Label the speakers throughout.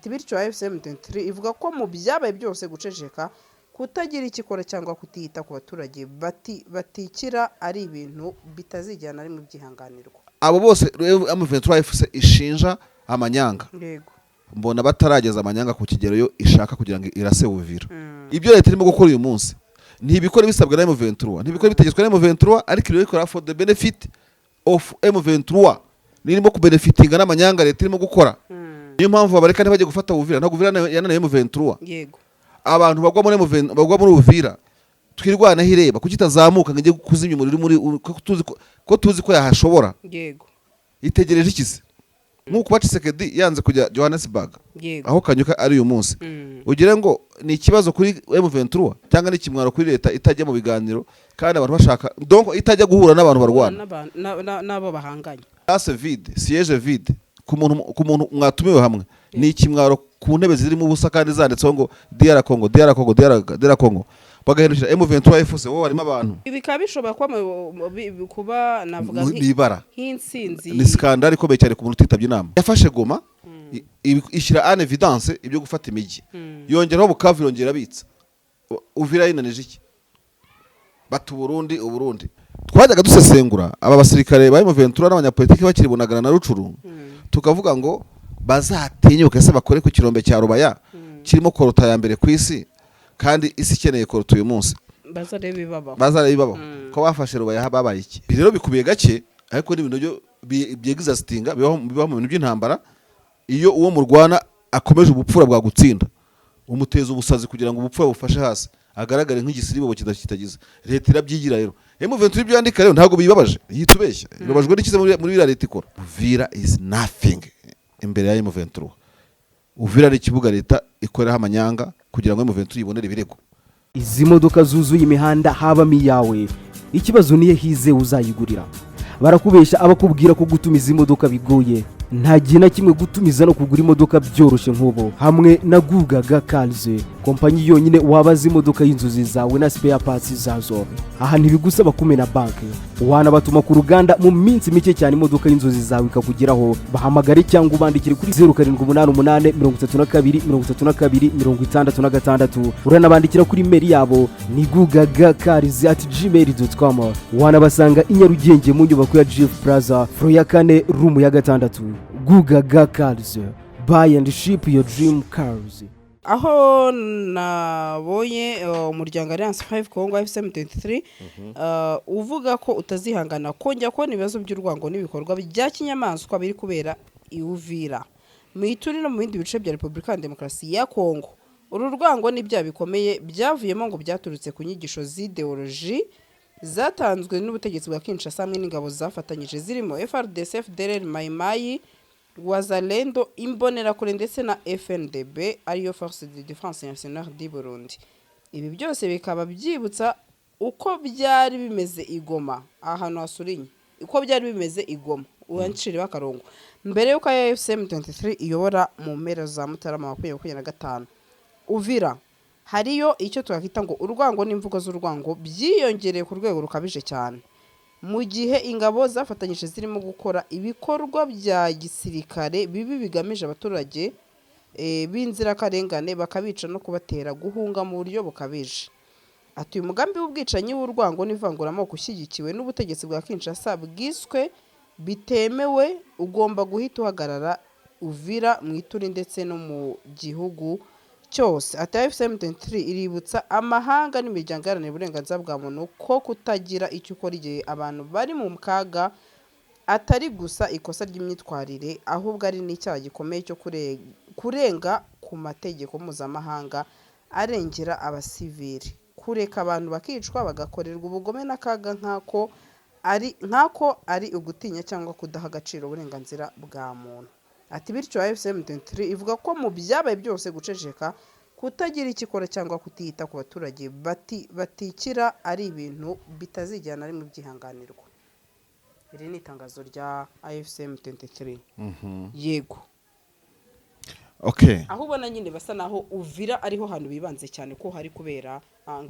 Speaker 1: ati bityo AFC/M23 ivuga ko mu byabaye byose guceceka kutagira ikikora cyangwa kutita ku baturage batikira ari ibintu bitazijyana rimwe byihanganirwa.
Speaker 2: Abo bose M23 FC ishinja amanyanga.
Speaker 1: Yego.
Speaker 2: Mbona batarageza amanyanga ku kigero yo ishaka kugira ngo irase Uvira. Ibyo leta irimo gukora uyu munsi ntibikora bisabwa na M23, ntibikora bitegetswe na M23, ariko iri gukora for the benefit of M23. Nirimo ku benefitinga n'amanyanga leta irimo gukora. Niyo mpamvu babareka ntibajye gufata Uvira, ntabwo Uvira yananiye M23.
Speaker 1: Yego.
Speaker 2: Abantu bagwa muri Uvira twirwana hireba kuki itazamuka ngo ijye kuzimya umuriro muri ko tuzi ko yahashobora.
Speaker 1: Yego.
Speaker 2: Itegereje ikize nkuko Bacisekedi yanze kujya Johannesburg.
Speaker 1: Yego.
Speaker 2: Aho Kanyuka ari uyu munsi. Ugire ngo ni ikibazo kuri M23 cyangwa ni kimwaro kuri leta itajya mu biganiro kandi abantu bashaka donc itajya guhura n'abantu barwana
Speaker 1: nabo bahanganye.
Speaker 2: Place vide, siège vide ku muntu mwatumiwe hamwe. Ni ikimwaro ku ntebe ziri mu busa kandi zanditseho ngo DR Congo bagahindukira M23 FC wowe harimo abantu.
Speaker 1: Ibi kabishobora kuba navuga nk'insinzi.
Speaker 2: Ni skandal ikomeye cyane ku muntu utitabye inama. Yafashe Goma ishyira en evidence ibyo gufata imijyi. Yongeraho Bukavu yongera bitsa. Uvira yinanije iki? Batu Burundi. Twajyaga dusesengura aba basirikare ba M23 n'abanyapolitiki bakiri bunagana na Rucuru. Tukavuga ngo bazatinyuka se bakore ku kirombe cya Rubaya kirimo korota ya mbere ku isi kandi isi ikeneye korota uyu munsi. Bazareba ibaba ko bafashe Rubaya babaye iki. Rero bikubiye gake ariko n'ibintu byo byegizasitinga bibaho mu bintu by'intambara. Iyo uwo murwana akomeje ubupfura bwa gutsinda umuteza ubusazi kugira ngo ubupfura bufashe hasi agaragare nk'igisiribo kitagize. Leta irabyigira rero. M23 ibyo yandika rero ntago bibabaje yitubeshya. Bibabajwe n'ikize muri leta ikora. Uvira is nothing imbere ya M23. Uvira ari kibuga leta ikoreraho amanyanga kugira ngo M23 ibonere ibirego.
Speaker 3: Izi modoka zuzuye imihanda haba miyawe ikibazo niye hize uzayigurira. Barakubesha abakubwira ko gutumiza imodoka bigoye. Nta gihe na kimwe gutumiza no kugura imodoka byoroshye nk'ubo. Hamwe na Gugaga Cars, kompanyi yonyine wabaza imodoka y'inzozi zawe na spare parts zazo. Aha ntibigusaba kumena banki. Wanabatuma ku ruganda mu minsi mike cyane imodoka y'inzozi zawe ikakugeraho. Bahamagare cyangwa ubandikire kuri 0788 uranabandikira kuri mail yabo ni gugagacars@gmail.com. Wanabasanga i Nyarugenge mu nyubako ya GF Plaza floor ya 4 room ya 6. Gugaga Cars, buy and ship your dream cars.
Speaker 1: Aho nabonye umuryango Alliance 5 Congo AFC/M23 uvuga ko utazihangana kongera ko ibibazo by'urwango n'ibikorwa bya kinyamaswa biri kubera iUvira mu Ituri no mu bindi bice bya Republika ya Demokarasi ya Congo. Uru rwango n'ibya bikomeye byavuyemo ngo byaturutse ku nyigisho z'ideology zatanzwe n'ubutegetsi bwa Kinshasa hamwe n'ingabo zafatanyije zirimo FARDC, FDLR, Maimai, Wazalendo, Imbonerakure ndetse na FNDB ariyo Force de Défense Nationale du Burundi. Ibi byose bikaba byibutsa uko byari bimeze igoma ahantu hasurinye uko byari bimeze igoma uwancire bakarongo mbere yuko AFC/M23 iyobora mu mpera za Mutarama 2025. Uvira hariyo icyo twakita ngo urwango n'imvugo z'urwango byiyongereye ku rwego rukabije cyane mu gihe ingabo zafatanyije zirimo gukora ibikorwa bya gisirikare bibi bigamije abaturage b'inzirakarengane bakabica no kubatera guhunga mu buryo bukabije. Ati uyu mugambi w'ubwicanyi w'urwango n'ivanguramo ushyigikiwe n'ubutegetsi bwa Kinshasa bwiswe bitemewe ugomba guhita uhagarara Uvira mu Ituri ndetse no mu gihugu cyose. Ati AFC/M23 iributsa amahanga n'imiryango iharanira uburenganzira bwa muntu ko kutagira icyo ukora igihe abantu bari mu kaga atari gusa ikosa ry'imyitwarire ahubwo ari n'icyaha gikomeye cyo kurenga ku mategeko mpuzamahanga arengera abasivili. Kureka abantu bakicwa bagakorerwa ubugome n'akaga nkako ari ugutinya cyangwa kudaha agaciro uburenganzira bwa muntu. Ati bityo AFC/M23 ivuga ko mu byabaye byose guceceka kutagira ikikora cyangwa kutita ku baturage batikira ari ibintu bitazijyana rimwe byihanganirwa. Iri ni itangazo rya AFC/M23. Yego.
Speaker 2: Okay.
Speaker 1: Aho ubona nyine basa naho Uvira ariho hantu bibanze cyane ko hari kubera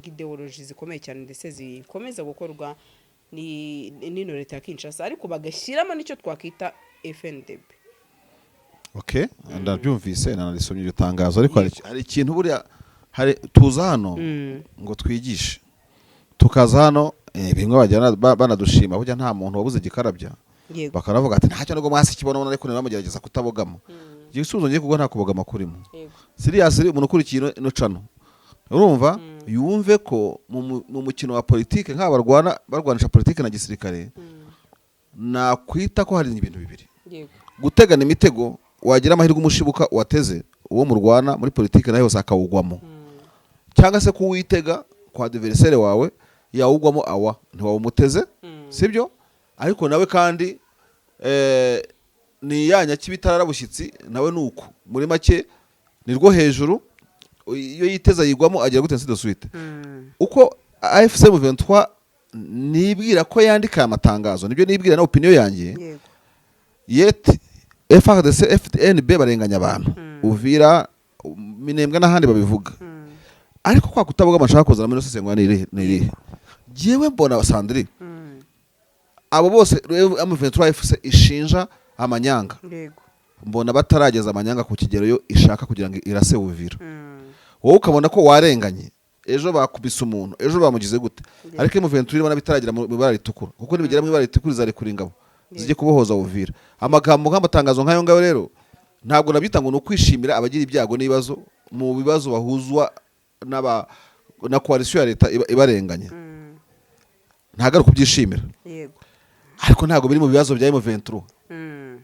Speaker 1: ideology zikomeye cyane ndetse zikomeza gukorwa ni leta ya Kinshasa ariko bagashyiramo nicyo twakita FNDB.
Speaker 2: okay ndabyumvise nanarisomye iryo tangazo ariko hari ikintu buriya tuza hano ngo twigishe tukaza hano bimwe bajyana banadushima burya nta muntu wabuze gikarabya bakanavuga ati ntacyo nubwo mwasi kibona ariko namugerageza kutabogama igisubizo ngiye kuko nta kubogama kurimo seriously umuntu ukurikiye ino cano urumva yumve ko mu mukino wa politike barwanisha politike na gisirikare nakwita ko hari ibintu bibiri gutegana imitego wagira amahirwe umushibuka wateze uwo murwana muri politike nayo yose akawugwamo cyangwa se kuwitega kwa adversaire wawe yawugwamo awa ntiwawumuteze sibyo ariko nawe kandi ni yanya kibitararabushyitsi nawe nuko muri make nirwo hejuru iyo yiteza yigwamo agira gute de suite uko AFC M23 nibwira ko yandika amatangazo nibyo nibwira na opinion yanjye yet FARDC FDNB barenganya abantu Uvira Minembwe n'ahandi babivuga ariko kwa kutavuga amashaka kozana muri sesengwa niri jewe mbona Sandri abo bose M23 FC ishinja amanyanga mbona batarageza amanyanga ku kigero yo ishaka kugira ngo irase Uvira wowe ukabona ko warenganye ejo bakubise umuntu ejo bamugize gute ariko M23 ibona bitaragira mu ibara ritukura kuko nibigera mu ibara ritukura zari kuri ingabo zijye kubohoza Uvira amagambo nk'amatangazo nk'ayo ngayo rero ntabwo nabita ngo nukwishimira abagira ibyago n'ibibazo mu bibazo bahuzwa na coalition ya leta ibarenganya ntago ari kubyishimira yego ariko ntago biri mu bibazo bya M23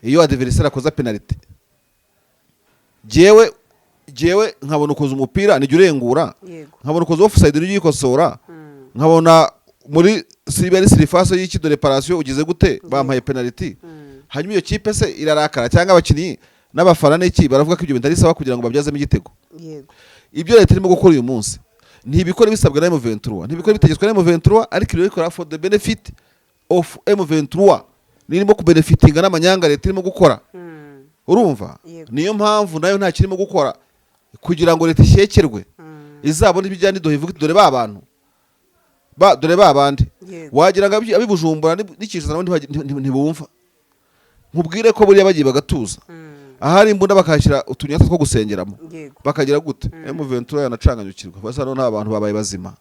Speaker 2: iyo adversaire akoza penalty jewe nkabona ukoza umupira nijye urengura nkabona ukoza offside nijye yikosora nkabona muri sibari sirifase y'iki de reparation ugize gute bampaye penalty hanyuma iyo kipe se irarakara cyangwa abakinyi n'abafana n'iki baravuga ko ibyo bintu ari sawa kugira ngo babyazemo igitego yego ibyo leta irimo gukora uyu munsi ntibikora bisabwa na M23 ntibikora bitegetswe na M23 ariko iri gukora for the benefit of M23 nirimo ku benefitinga n'amanyanga leta irimo gukora urumva niyo mpamvu nayo nta kirimo gukora kugira ngo leta ishyekerwe izabone ibijyanye dohivuga dore babantu dore babandi wagira ngo abibujumbura n'ikizana ntibumva nkubwire ko buriya bagiye bagatuza ahari imbunda bakashyira utunyata two gusengeramo bakagira gute M23 yanacanganyukirwa basa no nta bantu babaye bazima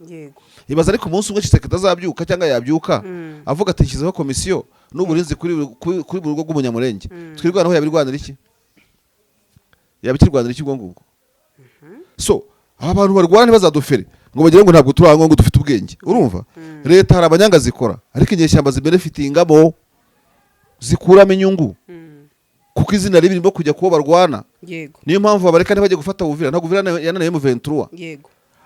Speaker 2: ibaza ariko umunsi umwe Tshisekedi azabyuka cyangwa yabyuka avuga ati nshyizeho komisiyo n'uburinzi kuri buri rugo rw'umunyamurenge twirwanaho yabirwanira iki yabikirwanira iki ngubwo so aba bantu barwana ntibazadufere ngo bagire ngo ntabwo turango ngo dufite ubwenge urumva leta hari abanyanga zikora ariko inyeshyamba zibenefitingamo zikuramo inyungu kuko izina ribi ririmo kujya kubo barwana niyo mpamvu babareka ntibajye gufata Uvira ntabwo Uvira yananiye M23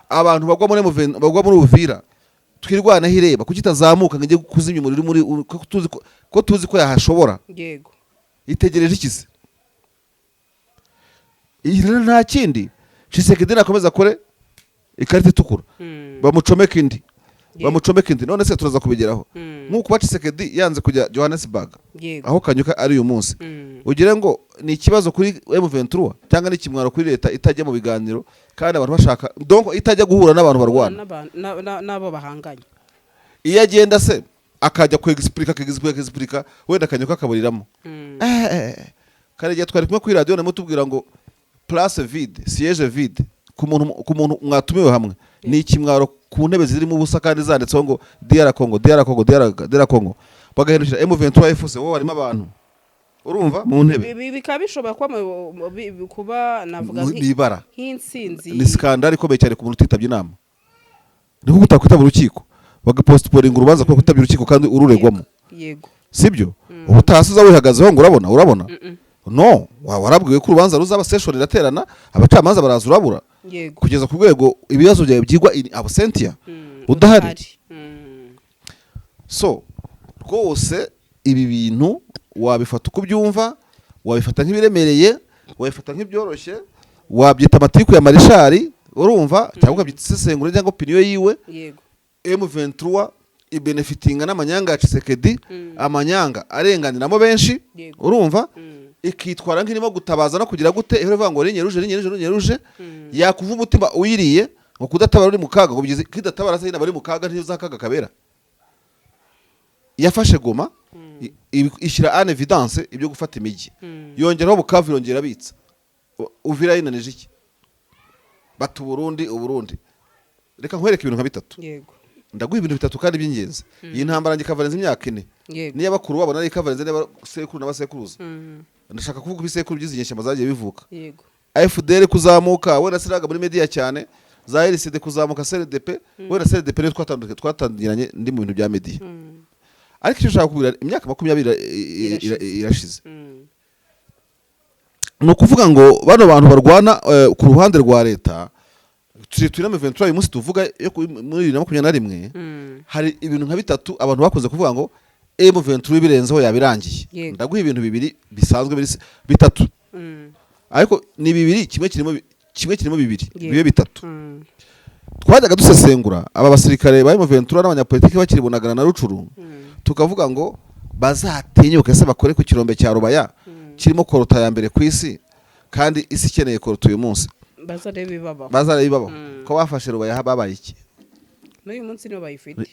Speaker 2: abantu bagwa muri Uvira twirwana hireba kuki itazamuka ngo ijye kuzimya umuriro muri ko tuzi ko yahashobora itegereje ikize iyi nta kindi Tshisekedi nakomeza kore ikarita itukura bamucomeka indi none se turaza kubigeraho nk'uko ba Tshisekedi yanze kujya Johannesburg aho Kanyuka ari uyu munsi ugire ngo ni ikibazo kuri M23 cyangwa ni kimwaro kuri leta itajya mu biganiro kandi abantu bashaka donc itajya guhura n'abantu barwana
Speaker 1: nabo bahanganye
Speaker 2: iyo agenda se akajya ku explica wenda Kanyuka akaburiramo karegiye twari kumwe kuri radio namutubwira ngo place vide siège vide ku muntu mwatumiwe hamwe ni ikimwaro ku ntebe zirimo ubusa kandi zanditseho ngo DR Congo bagahindukira M23 FC wowe harimo abantu urumva mu ntebe
Speaker 1: bikaba bishobora kuba navuga nk'insinzi
Speaker 2: ni skandal ikomeye cyane ku muntu utitabye inama niko gutakwita mu rukiko bagapostporinga urubanza ko kutabye urukiko kandi ururegwamo yego sibyo ubutasuza wihagazeho ngo urabona no warabwiwe ko urubanza ruzaba session iraterana abacamanza baraza urabura kugeza ku rwego ibibazo byawe byigwa in absentia udahari so rwose ibi bintu wabifata uko byumva wabifata nk'ibiremereye wabifata nk'ibyoroshye wabyita amatiku ya marishari urumva cyangwa ukabyita isesengura cyangwa opinion yiwe M23 ibenefitinga n'amanyanga ya Tshisekedi amanyanga arenganiramo benshi urumva ikitwara nk'irimo gutabaza no kugira gute eho bivuga ngo nyeruje yakuva umutima uyiriye ngo kudatabara uri mu kaga ngo bigize kidatabara se bari mu kaga ntizakaga kabera yafashe Goma ishyira en evidence ibyo gufata imijyi yongeraho Bukavu yongera abitsa Uvira yinanije iki batu Burundi reka nkwereke ibintu nka bitatu
Speaker 1: yego
Speaker 2: ndaguha ibintu bitatu kandi by'ingenzi iyi ntambara ngikavarenza imyaka 4 niyo bakuru babona ari kavarenza n'abasekuru n'abasekuruza ndashaka kuvuga ibisekuru by'izi nyeshyamba zagiye bivuka
Speaker 1: yego
Speaker 2: FDL kuzamuka wenda siraga muri media cyane za RCD kuzamuka CRDP wenda CRDP ne twatandukanye ndi mu bintu bya media ariko icyo ushaka kubwira imyaka 20 irashize no kuvuga ngo bano bantu barwana ku ruhande rwa leta turi na 23 uyu munsi tuvuga yo muri 2021 hari ibintu nka bitatu abantu bakoze kuvuga ngo M23 birenzeho yabirangiye ndaguha ibintu bibiri bisanzwe bitatu ariko ni bibiri kimwe kirimo bibiri bibe bitatu twajyaga dusesengura aba basirikare ba M23 n'abanyapolitiki bakiri bunagana na Rucuru tukavuga ngo bazatinyuke se bakore ku kirombe cya Rubaya kirimo korota ya mbere ku isi kandi isi ikeneye korota uyu munsi bazarebe babaho ko bafashe Rubaya babaye iki
Speaker 1: n'uyu munsi niyo bayifite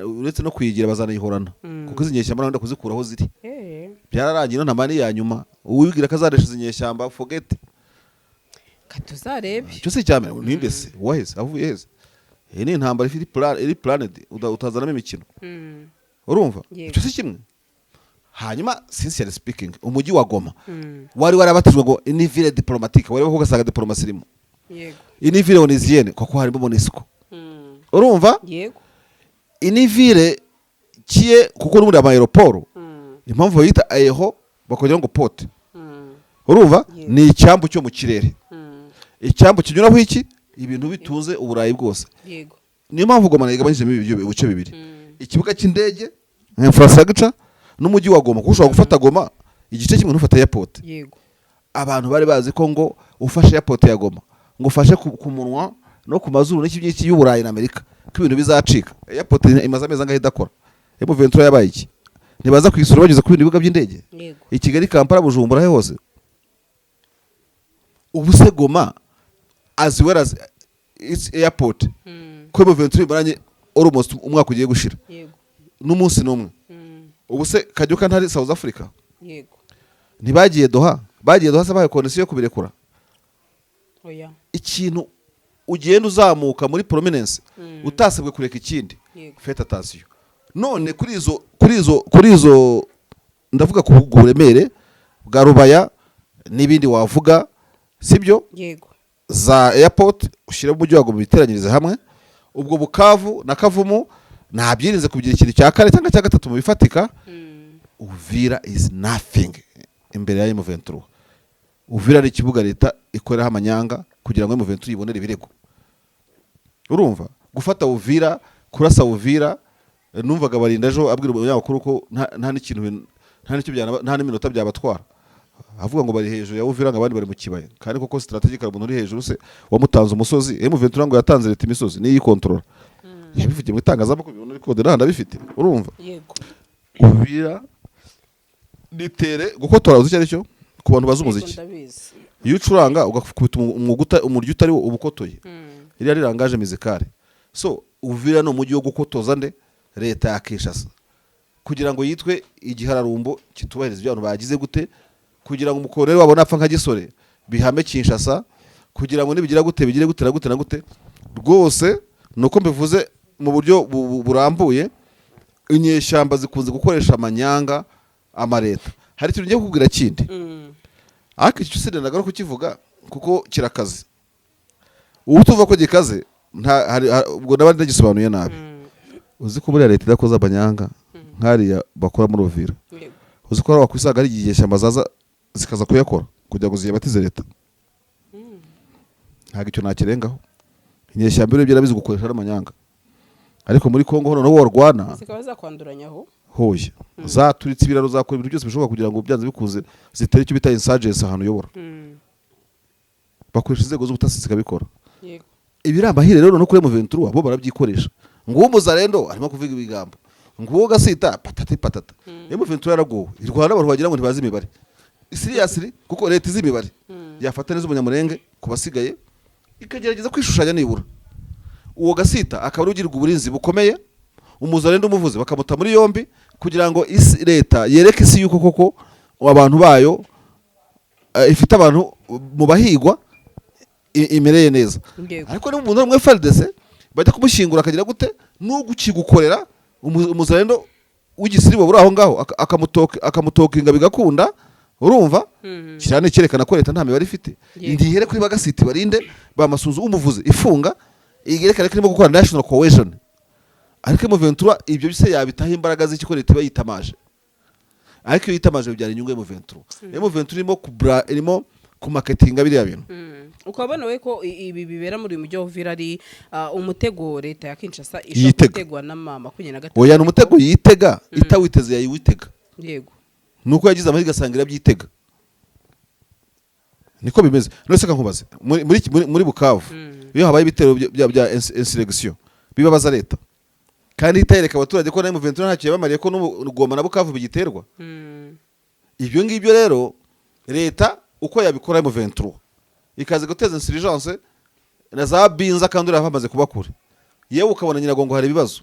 Speaker 2: uretse no kuyigira bazanayihorana kuko izi nyeshyamba nanda kuzikuraho ziri byararangiye nta mani ya nyuma uwibwira kazaresha izi nyeshyamba forget
Speaker 1: katuzarebe
Speaker 2: cyo si cyane nindese waheze avuye heze ni intambara ifite planet utazanamo imikino urumva cyo si kimwe hanyuma sincerely speaking umujyi wa Goma wari warabatijwe ngo ni ville diplomatique wari bavuga diplomacy irimo
Speaker 1: yego
Speaker 2: ni ville onisienne kuko harimo MONUSCO urumva
Speaker 1: yego
Speaker 2: ni ville kiye kuko n'umuri ama aeroport impamvu bayita aeho bakongera ngo port urumva ni icyambu cyo mu kirere icyambu kinyuraho iki ibintu bitunze uburayi bwose
Speaker 1: yego
Speaker 2: niyo mpamvu Goma igabanyije ibyo bice bibiri ikibuga cy'indege infrastructure n'umujyi wa Goma kuko ushobora gufata Goma igice kimwe ntufata airport
Speaker 1: yego
Speaker 2: abantu bari bazi ko ngo ufashe airport ya Goma ngo ufashe ku munwa no ku mazuru n'iki byinshi y'uburayi na Amerika ko ibintu bizacika airport imaze ameza ngaho idakora M23 yabaye iki ntibaza kwisura bageze ku bintu bibuga by'indege i Kigali Kampala Bujumbura hose ubuse Goma as well as its airport ko M23 baranye almost umwaka ugiye gushira
Speaker 1: yego
Speaker 2: n'umunsi n'umwe ubuse Kajoka ntari South Africa
Speaker 1: yego
Speaker 2: ntibagiye Doha sabaye condition yo kubirekura
Speaker 1: oya
Speaker 2: ikintu ugenda uzamuka muri prominence utasabwe kureka ikindi fete attention none kuri izo ndavuga ku buremere bwa Rubaya n'ibindi wavuga sibyo
Speaker 1: yego
Speaker 2: za airport ushira mu gihugu biteranyirize hamwe ubwo Bukavu na Kavumu ntabyirinze kugira ikintu cya kare cyangwa cya gatatu mu bifatika Uvira is nothing imbere ya M23 Uvira ari kibuga leta ikoreraho amanyanga kugira ngo M23 ibonere ibirego urumva gufata Uvira kurasa Uvira numvaga barinda ejo abwira umunyamakuru ko nta n'iminota byabatwara avuga ngo bari hejuru ya Uvira ngabandi bari mu kibaya kandi koko strategic umuntu uri hejuru se wamutanze umusozi M23 ngo yatanze leta imisozi ni yikontrola yabivugiye mu itangazamakuru bibona ari kode nahanda bifite urumva
Speaker 1: yego
Speaker 2: Uvira nitere gukotora uzi cyari cyo ku bantu bazi umuziki iyo ucuranga ugakubita umuryo utari ubukotoye iri ari rangaje musicale so Uvira no umujyi wo gukotoza nde leta ya Kinshasa kugira ngo yitwe igihararumbo kitubahiriza ibyo abantu bagize gute kugira ngo umukorere wabona apfa nka gisore bihame Kinshasa kugira ngo nibigira gute bigire gute na gute na gute rwose nuko mbivuze mu buryo burambuye inyeshyamba zikunze gukoresha amanyanga amareta hari ikintu ngiye kukubwira kindi ariko icyo usendaga no kukivuga kuko kirakaze ubu tuva ko gikaze ubwo nabandi ndagisobanuye nabi uzi ko muri leta idakoze amanyanga nkariya bakora muri Uvira uzi ko wakwisaga ari inyeshyamba zaza zikaza kuyakora kugira ngo ziyabatize leta ntabwo icyo nakirengaho inyeshyamba rero byarabizi gukoresha amanyanga ariko muri Kongo noneho warwana
Speaker 1: zikaba zakwanduranyaho
Speaker 2: hoye zaturitse ibiraro zakora ibintu byose bishoboka kugira ngo byanze bikuze zitere icyo bita insurgence ahantu uyobora bakoresha inzego z'ubutasi zikabikora ibirambahire rero no kuri M23 bo barabyikoresha ngo umuzarendo arimo kuvuga ibigambo ngo gasita patata M23 yaragowe irwana abantu bagira ngo ntibazi imibare seriously kuko leta izi imibare yafata neza umunyamurenge kubasigaye ikagerageza kwishushanya nibura uwo gasita akaba urugirwa uburinzi bukomeye umuzarendo umuvuze bakamuta muri yombi kugira ngo leta yereke isi yuko koko abantu bayo ifite abantu mu bahigwa imereye neza. Ariko niba umuntu umwe FARDC bajya kumushyingura akagira gute n'ugukigukorera umuzarendo w'igisiribo buri aho ngaho akamutokinga bigakunda, urumva cyane cyerekana ko leta nta mibare ifite. Ndihere kuri bagasiti barinde bamasuzu umuvuzi ifunga igerekana ko irimo gukora national cohesion. Ariko M23 ibyo bise yabitaho imbaraga z'iki ko leta bayitamaje, ariko iyo yitamaje byari inyungu M23. M23 irimo ku marketinga biriya bintu.
Speaker 1: Ukabona we ko ibi bibera muri uyu mujyi wa Uvira ari umutego leta ya Kinshasa ishaka gutegwa na mama 23.
Speaker 2: Oya ni umutego yitega itawiteze yayiwitega.
Speaker 1: Yego.
Speaker 2: Nuko yagize amahirwe asangira byitega. Niko bimeze. Nose kankubaze muri Bukavu iyo habaye ibitero bya insurrection bibabaza leta. Kandi itayereka abaturage ko na M23 ntacyo yabamariye ko n'ugoma na Bukavu bigiterwa. Ibyo ngibyo rero leta uko yabikora M23 ikaze guteza insurgence na za binza kandi urabamaze kubakura. Yewe ukabona Nyiragongo hari ibibazo.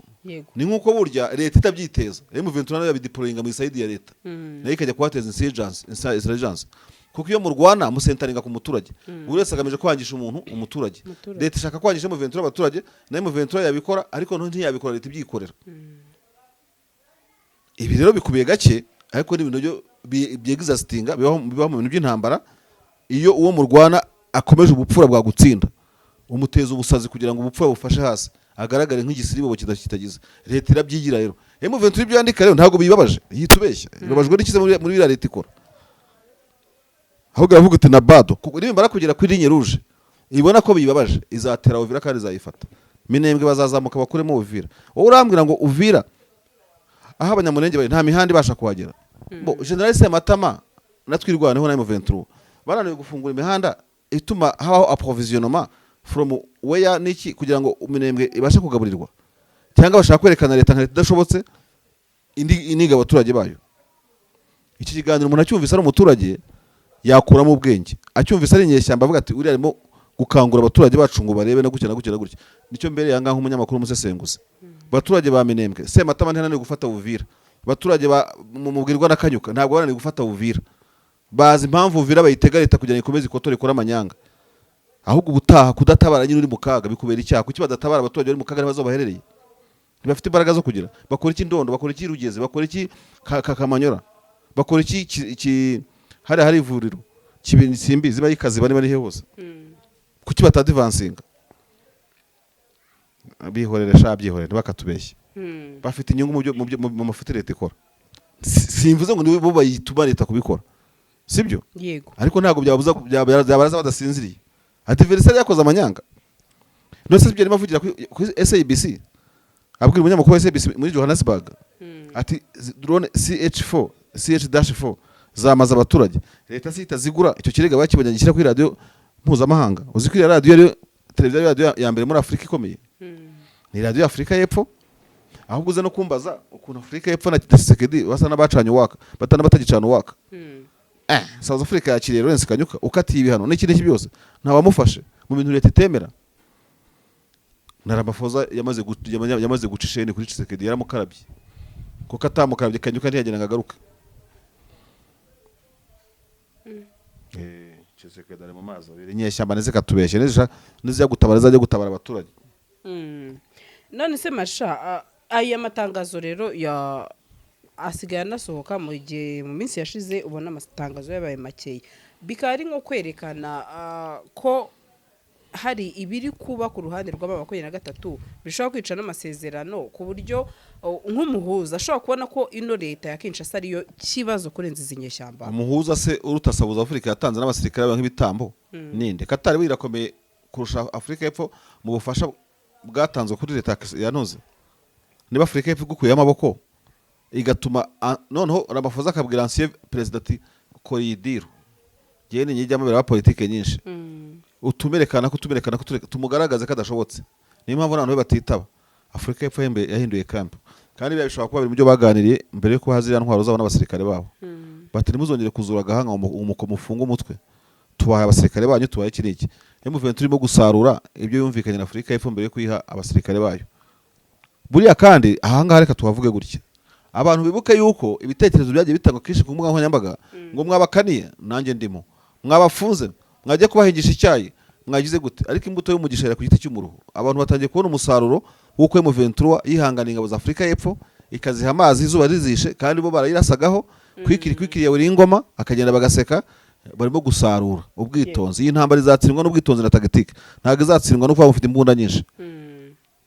Speaker 2: Ni nkuko burya leta itabyiteza. M23 nayo yabideployinga mu side ya leta. Nayo ikajya kubateza insurgence. Kuko iyo mu Rwanda musentaringa ku muturage. Buri wese agamije kwangisha umuturage. Leta ishaka kwangisha M23 abaturage, na M23 yabikora ariko ntiyabikora leta ibyikorera. Ibi rero bikubiye gake ariko n'ibintu byo byegizastinga bibaho mu bintu by'intambara. Iyo uwo mu Rwanda akomeje ubupfura bwa gutsinda umuteza ubusazi kugira ngo ubupfura bufashe hasi agaragare nk'igisiribo kitagize, leta irabyigira rero. M23 ibyo yandika rero ntabwo bibabaje yitubeshya, ibabajwe n'ikize muri biriya leta ikora. Ahubwo aravuga ati na bado kuko nimbara kugera kuri ligne rouge ibona ko bibabaje izatera Uvira kandi izayifata. Minembwe bazazamuka bakuremo Uvira. Wowe urambwira ngo Uvira aho abanyamurenge bari nta mihanda ibasha kuhagera. General Sematama natwirwaneho na M23 bananiwe gufungura imihanda ituma habaho approvisionnement from where niki kugira ngo Minembwe ibashe kugaburirwa, cyangwa bashaka kwerekana leta nka leta idashobotse iniga abaturage bayo. Iki kiganiro umuntu acyumvise ari umuturage yakuramo ubwenge, acyumvise ari inyeshyamba avuga ati uri arimo gukangura abaturage bacu ngo barebe no gukina gutya. Nicyo mbere yanga nk'umunyamakuru umusesenguzi. Abaturage ba Minembwe Sematama ntananiwe gufata Uvira, abaturage mubwirwa nakanyuka ntabwo bananiwe gufata Uvira. Bazi impamvu Uvira bayitega leta kugira ngo ikomeze ikotore ikora amanyanga. Ahubwo gutaha kudatabara nyine uri mu kaga bikubera icyaha. Kuki badatabara abaturage bari mu kaga bazo baherereye? Ntibafite imbaraga zo kugira. Bakora iki Ndondo, bakora iki Rugeze, bakora iki Kamanyora, bakora iki hari ivuriro Kibinsimbi ziba yikaze bari bari hose. Kuki batadivansinga? Bihorere shabyihorere bakatubeshya. Bafite inyungu mu mafuti leta ikora. Simvuze ngo nibo bayituma leta kubikora. Sibyo?
Speaker 1: Yego.
Speaker 2: Ariko ntabwo byabaraza badasinziriye. Adversary yakoze amanyanga. Nose byo mavugira ku SABC. Abwira umunyamakuru wa SABC muri Johannesburg. Ati drone CH4, CH-4 zamaza abaturage. Leta sitazigura icyo kirega bakibanya gishyira kuri radio mpuzamahanga. Uzi ko radio ari televiziyo ya mbere muri Afrika ikomeye. Ni radio ya Afrika y'Epfo. Ahubwo uze no kumbaza ukuntu Afrika y'Epfo na Tshisekedi basa n'abacanye waka batana batagicana waka. South Africa yakiriye Lawrence Kanyuka ukatiye ibihano n'ikindi cyose nta wamufashe mu bintu leta itemera. Naramafoza yamaze gucishene kuri Tshisekedi yaramukarabye kuko atamukarabye Kanyuka ntiyagenda ngagaruka. Tshisekedi ari mu mazi abiri nyeshyamba neze katubeshe neza gutabara zajya gutabara abaturage.
Speaker 1: None se Masha aya matangazo rero ya asigaye anasohoka mu gihe mu minsi yashize ubona amatangazo yabaye makeya bikari nko kwerekana ko hari ibiri kuba ku ruhande rw'aba 23 bishobora kwica n'amasezerano ku buryo nk'umuhuza ashobora kubona ko ino leta ya Kinshasa ariyo kibazo kurenza izinyeshyamba.
Speaker 2: Umuhuza se uruta South Africa yatanze n'abasirikare nk'ibitambo ninde Katari birakomeye kurusha Afrika y'Epfo mu bufasha bwatanzwe kuri leta yanoze. Niba Afrika y'Epfo gukuye amaboko igatuma noneho Ramaphosa akabwira ancien president koridiro gene nyijyamo bera politike nyinshi utumerekana tumugaragaze kadashobotse. Niyo mpamvu abantu batitaba Afrika y'Epfo yahinduye camp kandi bishobora kuba biri mu byo baganiriye mbere yo kuhazira ntwaro zabo n'abasirikare babo. Batari muzongere kuzura gahanga umuko mufunga umutwe tubaha abasirikare banyu tubaye kiriki. M23 turimo gusarura ibyo yumvikanye na Afrika y'Epfo mbere yo kwiha abasirikare bayo. Buriya kandi ahangaha reka tuhavuge gutya abantu bibuke yuko ibitekerezo byagiye bitangwa kenshi ku mbuga nkoranyambaga ngo mwabakaniye nanjye ndimo, mwabafunze mwagiye kubahingisha icyayi mwagize gute, ariko imbuto y'umugisha yera ku giti cy'umuruho. Abantu batangiye kubona umusaruro w'uko M23 yihanganiye ingabo za Afurika y'Epfo ikaziha amazi izuba rizishe, kandi bo barayirasagaho kwikiriye buri ngoma akagenda bagaseka. Barimo gusarura ubwitonzi. Iyi ntambara izatsindwa n'ubwitonzi na tactique, ntabwo izatsindwa no kuba mufite imbunda nyinshi.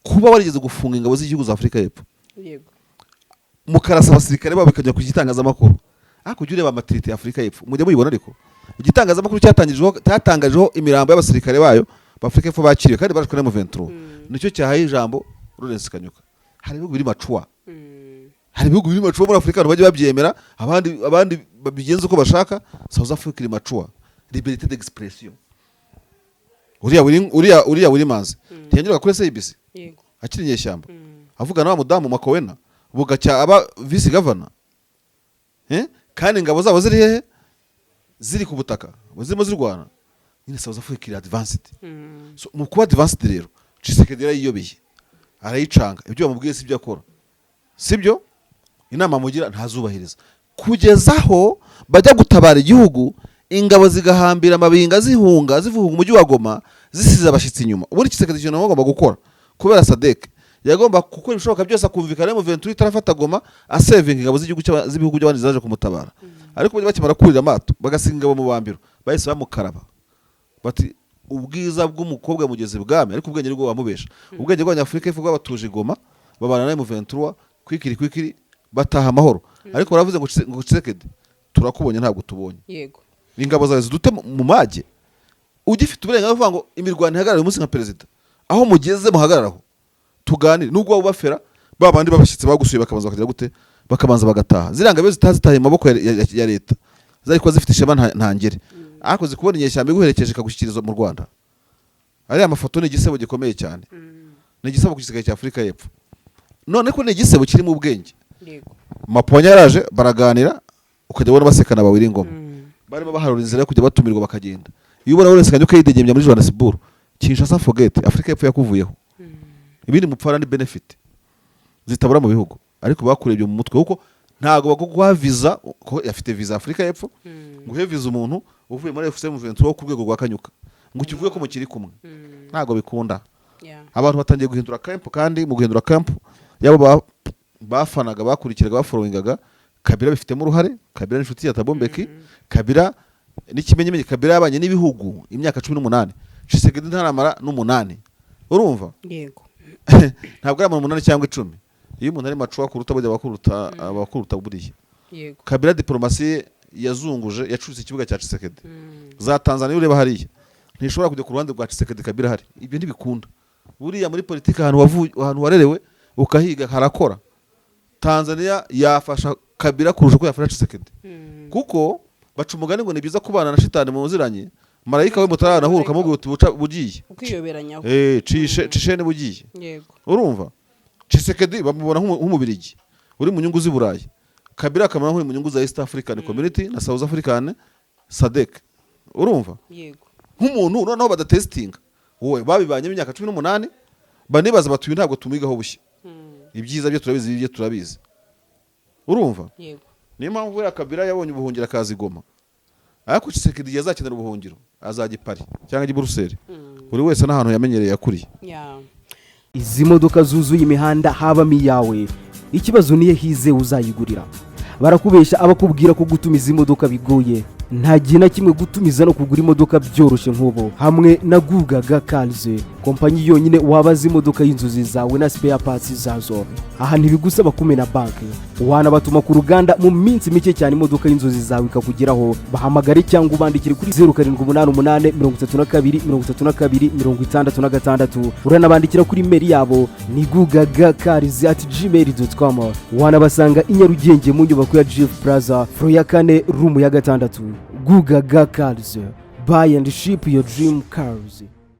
Speaker 2: Kuba warigeze gufunga ingabo z'igihugu za Afurika y'Epfo, yego, mukarasa abasirikare babo bikajya ku gitangazamakuru, kujya ureba amatirite ya Afurika y'Epfo mujya muyibona, ariko igitangazamakuru cyatangajeho imirambo y'abasirikare bayo b'Afurika y'Epfo bakiriwe kandi barashwe na M23, nicyo cyahaye ijambo Lawrence Kanyuka. Hari ibihugu biri macuwa, hari ibihugu biri macuwa muri Afurika bajya babyemera, abandi babigenza uko bashaka. South Africa iri macuwa, liberté d'expression. Uriya wiri manzi ntiyanyuraga kuri CBC akiri inyeshyamba avuga na wa mudamu Makowena bugacya aba vice governor, kandi ingabo zabo ziri hehe? Ziri ku butaka zirimo zirwana. Nyine South Africa iri advanced. So mu kuba advanced rero Tshisekedi yarayiyobeye arayicanga, ibyo bamubwiye si byo akora, sibyo inama mugira ntazubahiriza, kugezaho bajya gutabara igihugu ingabo zigahambira amabinga zivuga umujyi wa Goma zisize abashitsi inyuma. Ubundi Tshisekedi cyo nagomba gukora kubera Sadek yagomba gukora ibishoboka byose akumvikana mu 23 tarafata Goma asevinga ingabo z'ibihugu by'abandi zaje kumutabara, ariko bajya bakimara kurira amato bagasinga ingabo mu bambiro bahise bamukaraba bati ubwiza bw'umukobwa mugeze bwame, ariko ubwenge bwo bamubesha. Ubwenge bw'Abanyafurika y'Epfo batuje Goma babana na M23 kwikiri bataha amahoro, ariko baravuze ngo Tshisekedi turakubonye ntabwo tubonye. Yego, ingabo zawe zidute mu mage ugifite uburenganzira bwo ngo imirwano ihagarare umunsi nka perezida, aho mugeze muhagararaho tuganire, nubwo waba bafera babandi babashitse bagusuye bakabanza bakagira gute, bakabanza bagataha. Ziranga byo zitazitaye mu maboko ya leta zari ko zifite ishema ntangere, akoze kubona inyeshyamba iguherekeje kagushyikiriza mu Rwanda. Ari amafoto ni igisebo gikomeye cyane, ni igisebo ku gisigaye cya Afurika y'Epfo. None ko ni igisebo kiri mu bwenge. Yego, Maponya yaraje baraganira ukajya ubona basekana bawiri ingoma, barimo baharura inzira yo kujya batumirwa bakagenda. Iyo ubona Lawrence Kanyuka yidegembya muri Johannesburg, Kinshasa forget Afurika y'Epfo yakuvuyeho. Ibindi mupfara ni benefit zitabura mu bihugu, ariko bakurebye mu mutwe kuko ntago bagugwa visa ko yafite visa Afurika y'Epfo, nguhe visa umuntu uvuye muri FM23 ku rwego rwa Kanyuka ngo kivuye ko mukiri kumwe, ntago bikunda. Abantu batangiye guhindura camp, kandi mu guhindura camp yabo bafanaga bakurikiraga bafollowingaga Kabila bifitemo uruhare. Kabila ni inshuti ya Thabo Mbeki, Kabila n'ikimenyemenye, Kabila yabanye n'ibihugu imyaka 18, Tshisekedi ntaramara n'8, urumva? Yego, ntabwo ari 8 cyangwa 10. Iyo umuntu ari macuwa kuruta bajya abakuruta buriye. Yego, Kabila diplomasi yazunguje yacutse ikibuga cya Tshisekedi. Za Tanzania ureba hariya ntishobora kujya ku ruhande rwa Tshisekedi Kabila hari. Ibyo ntibikunda. Buriya muri politiki ahantu warerewe ukahiga harakora. Tanzania yafasha Kabila kurusha ko yafasha Tshisekedi, kuko baca umugani ngo ni byiza kubana na shitani mu nziranye, marayika we mutarana huru kamubwira uti buca bugiye ukiyoberanyaho, cishe ne bugiye. Yego, urumva? Tshisekedi bamubona nk'umubirigi uri mu nyungu z'i Burayi, Kabila akamana nk'uri mu nyungu za East African Community na South African SADC, urumva? Yego, nk'umuntu noneho badatestinga wowe babibanye imyaka 18 banibaza batuye ntabwo tumwigaho bushya. Ibyiza byo turabizi, ibyo turabizi, urumva? Yego, niyo mpamvu ya Kabila yabonye ubuhungiro akazi Goma, ariko Tshisekedi yazakenera ubuhungiro azajya Paris cyangwa i Bruxelles. Buri wese n'ahantu yamenyereye yakuriye.
Speaker 3: Izi modoka zuzuye imihanda habamo iyawe, ikibazo niye hize uzayigurira. Barakubesha abakubwira ko gutumiza imodoka bigoye, nta gihe na kimwe gutumiza no kugura imodoka byoroshye nk'ubo. Hamwe na Gugaga Cars, kompanyi yonyine wabaza imodoka y'inzozi zawe na spare parts zazo. Aha ntibigusaba kumena banki, wanabatuma ku ruganda mu minsi mike cyane imodoka y'inzozi zawe ikakugeraho. Bahamagare cyangwa ubandikire kuri 0788323266. Uranabandikira kuri mail yabo ni gugagacars@gmail.com. Wanabasanga i Nyarugenge mu nyubako ya Jeff Plaza floor ya 4 room ya 6. Gugaga Cars, buy and ship your dream cars.